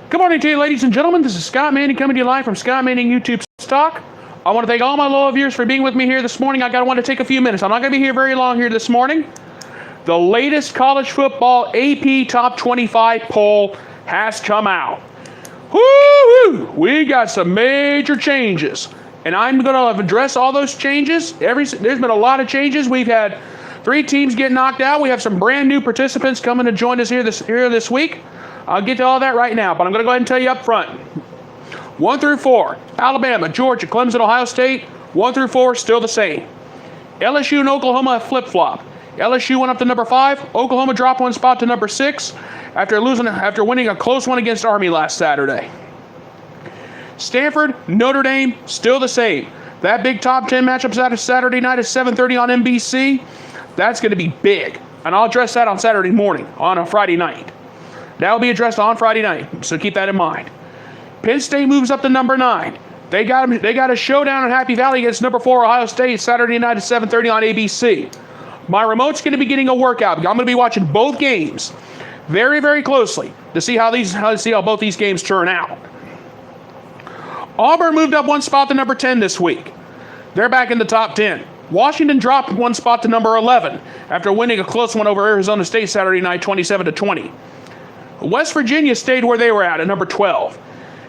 Good morning to you, ladies and gentlemen. This is Scott Manning coming to you live from Scott Manning YouTube Stock. I want to thank all my loyal viewers for being with me here this morning. I want to take a few minutes. I'm not going to be here very long here this morning. The latest college football AP Top 25 poll has come out. Woo-hoo! We got some major changes, and I'm going to address all those changes. There's been a lot of changes. We've had 3 teams get knocked out. We have some brand new participants coming to join us here this week. I'll get to all that right now, but I'm going to go ahead and tell you up front. 1 through 4, Alabama, Georgia, Clemson, Ohio State. 1 through 4, still the same. LSU and Oklahoma flip-flop. LSU went up to number 5. Oklahoma dropped 1 spot to number 6 after winning a close one against Army last Saturday. Stanford, Notre Dame, still the same. That big top 10 matchup Saturday night at 7:30 on NBC. That's going to be big, and I'll address that on Saturday morning, on a Friday night. That will be addressed on Friday night, so keep that in mind. Penn State moves up to number 9. They got a showdown in Happy Valley against number 4 Ohio State Saturday night at 7:30 on ABC. My remote's going to be getting a workout. I'm going to be watching both games very, very closely to see how both these games turn out. Auburn moved up 1 spot to number 10 this week. They're back in the top 10. Washington dropped 1 spot to number 11 after winning a close one over Arizona State Saturday night 27-20. West Virginia stayed where they were at number 12.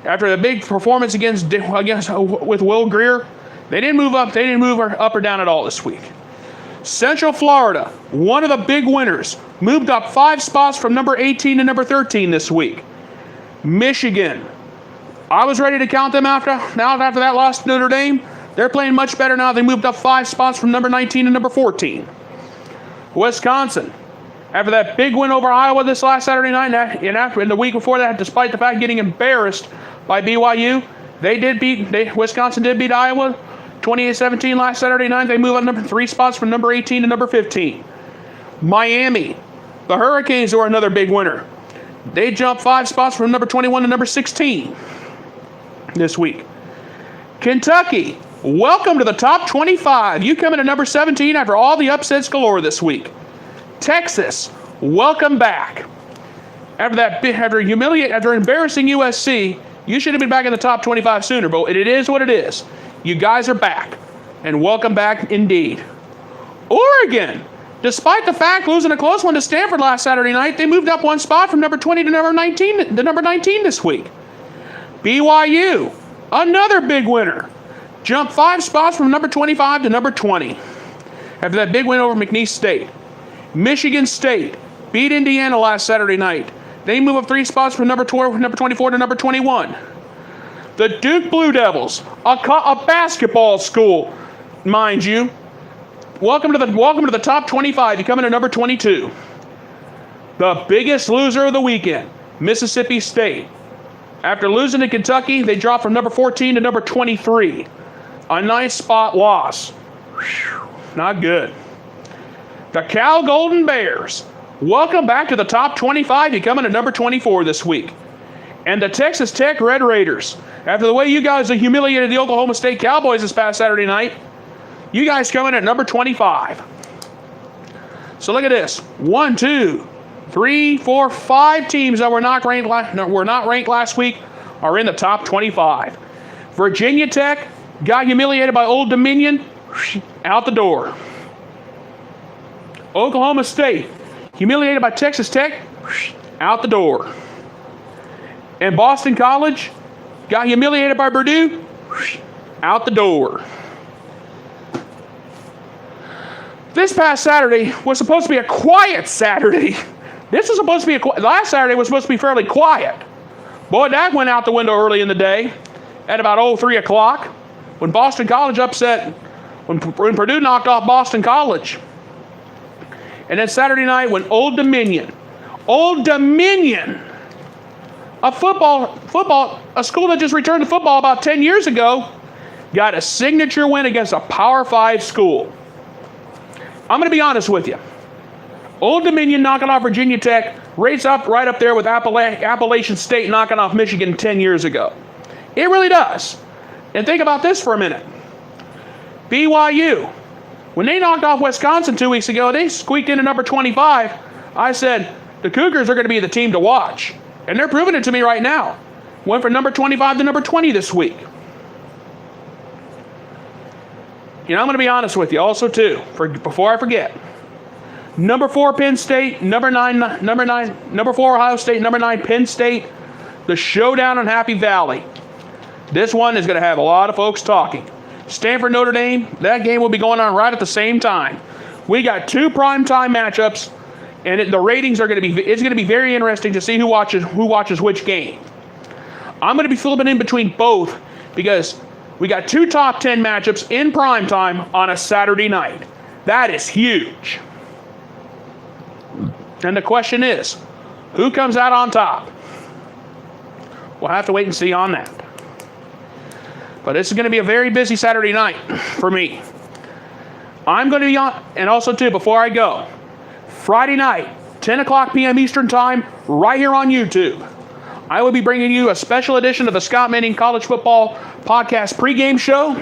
After the big performance with Will Greer, they didn't move up. They didn't move up or down at all this week. Central Florida, one of the big winners, moved up 5 spots from number 18 to number 13 this week. Michigan, I was ready to count them after that loss to Notre Dame. They're playing much better now. They moved up 5 spots from number 19 to number 14. Wisconsin, after that big win over Iowa this last Saturday night, and the week before that, despite the fact getting embarrassed by BYU, Wisconsin did beat Iowa 28-17 last Saturday night. They move on number 3 spots from number 18 to number 15. Miami, the Hurricanes were another big winner. They jumped 5 spots from number 21 to number 16 this week. Kentucky, welcome to the top 25. You come in at number 17 after all the upsets galore this week. Texas, welcome back. After embarrassing USC, you should have been back in the top 25 sooner, but it is what it is. You guys are back, and welcome back indeed. Oregon, despite the fact losing a close one to Stanford last Saturday night, they moved up 1 spot from number 20 to number 19 this week. BYU, another big winner, jumped 5 spots from number 25 to number 20 after that big win over McNeese State. Michigan State beat Indiana last Saturday night. They move up 3 spots from number 24 to number 21. The Duke Blue Devils, a basketball school, mind you. Welcome to the top 25. You come in at number 22. The biggest loser of the weekend, Mississippi State. After losing to Kentucky, they dropped from number 14 to number 23. A 9-spot loss. Whew, not good. The Cal Golden Bears, welcome back to the top 25. You come in at number 24 this week. And the Texas Tech Red Raiders, after the way you guys humiliated the Oklahoma State Cowboys this past Saturday night, you guys come in at number 25. So look at this. 1, 2, 3, 4, 5 teams that were not ranked last week are in the top 25. Virginia Tech got humiliated by Old Dominion, out the door. Oklahoma State, humiliated by Texas Tech, out the door. And Boston College, got humiliated by Purdue, out the door. This past Saturday was supposed to be a quiet Saturday. Last Saturday was supposed to be fairly quiet. Boy, that went out the window early in the day at about 3 o'clock when Boston College when Purdue knocked off Boston College. And then Saturday night when Old Dominion, a school that just returned to football about 10 years ago, got a signature win against a Power 5 school. I'm going to be honest with you. Old Dominion knocking off Virginia Tech rates up right up there with Appalachian State knocking off Michigan 10 years ago. It really does. And think about this for a minute. BYU, when they knocked off Wisconsin 2 weeks ago, they squeaked in at number 25. I said, the Cougars are going to be the team to watch. And they're proving it to me right now. went from number 25 to number 20 this week. I'm going to be honest with you also, too, before I forget. Number 4, Penn State. Number 4, Ohio State. Number 9, Penn State. The showdown in Happy Valley. This one is going to have a lot of folks talking. Stanford, Notre Dame, that game will be going on right at the same time. We got 2 primetime matchups, and the ratings are going to be, it's going to be very interesting to see who watches which game. I'm going to be flipping in between both because we got 2 top 10 matchups in primetime on a Saturday night. That is huge. And the question is, who comes out on top? We'll have to wait and see on that. But this is going to be a very busy Saturday night for me. I'm going to be on, and also too, before I go, Friday night, 10 o'clock p.m. Eastern Time, right here on YouTube. I will be bringing you a special edition of the Scott Manning College Football Podcast pregame show,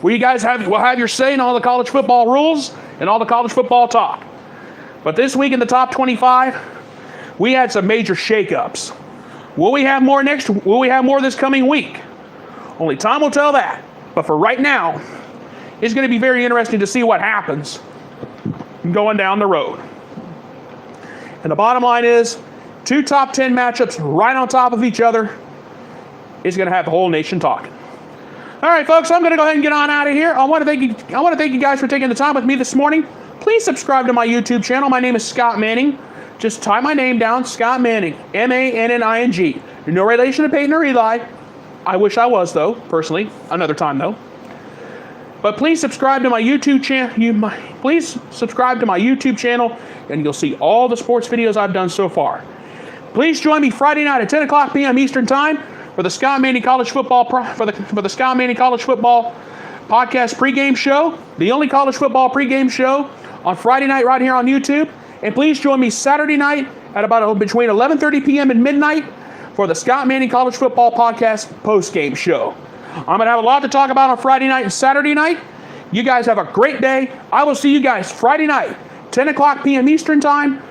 where you guys will have your say in all the college football rules and all the college football talk. But this week in the top 25, we had some major shakeups. Will we have more this coming week? Only time will tell that. But for right now, it's going to be very interesting to see what happens going down the road. And the bottom line is, 2 top 10 matchups right on top of each other is going to have the whole nation talking. All right, folks, I'm going to go ahead and get on out of here. I want to thank you guys for taking the time with me this morning. Please subscribe to my YouTube channel. My name is Scott Manning. Just type my name down, Scott Manning, Manning. No relation to Peyton or Eli. I wish I was, though, personally. Another time, though. But please subscribe to my YouTube channel. Please subscribe to my YouTube channel, and you'll see all the sports videos I've done so far. Please join me Friday night at 10 o'clock p.m. Eastern Time for the Scott Manning College Football for the Scott Manning College Football Podcast pregame show, the only college football pregame show on Friday night right here on YouTube. And please join me Saturday night at about between 11:30 p.m. and midnight for the Scott Manning College Football Podcast postgame show. I'm going to have a lot to talk about on Friday night and Saturday night. You guys have a great day. I will see you guys Friday night, 10 o'clock p.m. Eastern Time.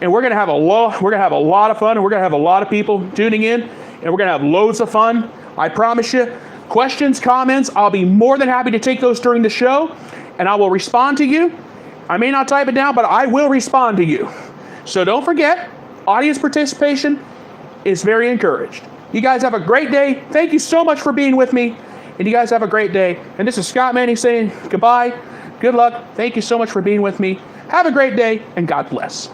And we're going to have a lot of fun, and we're going to have a lot of people tuning in, and we're going to have loads of fun. I promise you. Questions, comments, I'll be more than happy to take those during the show, and I will respond to you. I may not type it down, but I will respond to you. So don't forget, audience participation is very encouraged. You guys have a great day. Thank you so much for being with me, and you guys have a great day. And this is Scott Manning saying goodbye, good luck. Thank you so much for being with me. Have a great day, and God bless.